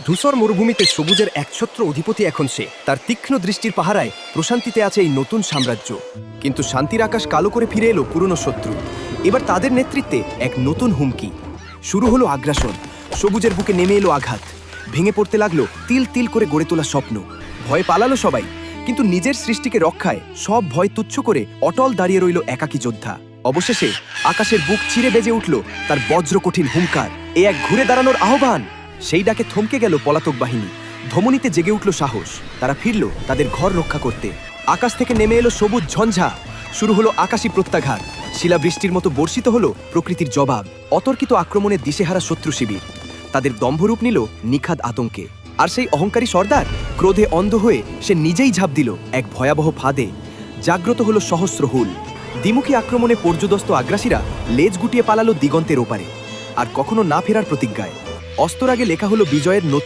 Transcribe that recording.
ধূসর মরুভূমিতে সবুজের একছত্র অধিপতি এখন সে। তার তীক্ষ্ণ দৃষ্টির পাহারায় প্রশান্তিতে আছে এই নতুন সাম্রাজ্য। কিন্তু শান্তির আকাশ কালো করে ফিরে এলো পুরনো শত্রু। এবার তাদের নেতৃত্বে এক নতুন হুমকি। শুরু হলো আগ্রাসন। সবুজের বুকে নেমে এলো আঘাত। ভেঙে পড়তে লাগলো তিল তিল করে গড়ে তোলা স্বপ্ন। ভয় পালালো সবাই, কিন্তু নিজের সৃষ্টিকে রক্ষায় সব ভয় তুচ্ছ করে অটল দাঁড়িয়ে রইল একাকী যোদ্ধা। অবশেষে আকাশের বুক চিরে বেজে উঠল তার বজ্রকঠিন হুঙ্কার। এ এক ঘুরে দাঁড়ানোর আহ্বান। সেই ডাকে থমকে গেল পলাতক বাহিনী। ধমনীতে জেগে উঠল সাহস। তারা ফিরল তাদের ঘর রক্ষা করতে। আকাশ থেকে নেমে এলো সবুজ ঝঞ্ঝা। শুরু হলো আকাশী প্রত্যাঘাত। শিলাবৃষ্টির মতো বর্ষিত হলো প্রকৃতির জবাব। অতর্কিত আক্রমণে দিশেহারা শত্রু শিবির। তাদের দম্ভরূপ নিল নিখাদ আতঙ্কে। আর সেই অহংকারী সর্দার ক্রোধে অন্ধ হয়ে সে নিজেই ঝাঁপ দিল এক ভয়াবহ ফাঁদে। জাগ্রত হলো সহস্র হুল। দ্বিমুখী আক্রমণে পর্যুদস্ত আগ্রাসীরা লেজ গুটিয়ে পালালো দিগন্তের ওপারে, আর কখনো না ফেরার প্রতিজ্ঞায়। অস্তরাগে লেখা হলো বিজয়ের নতুন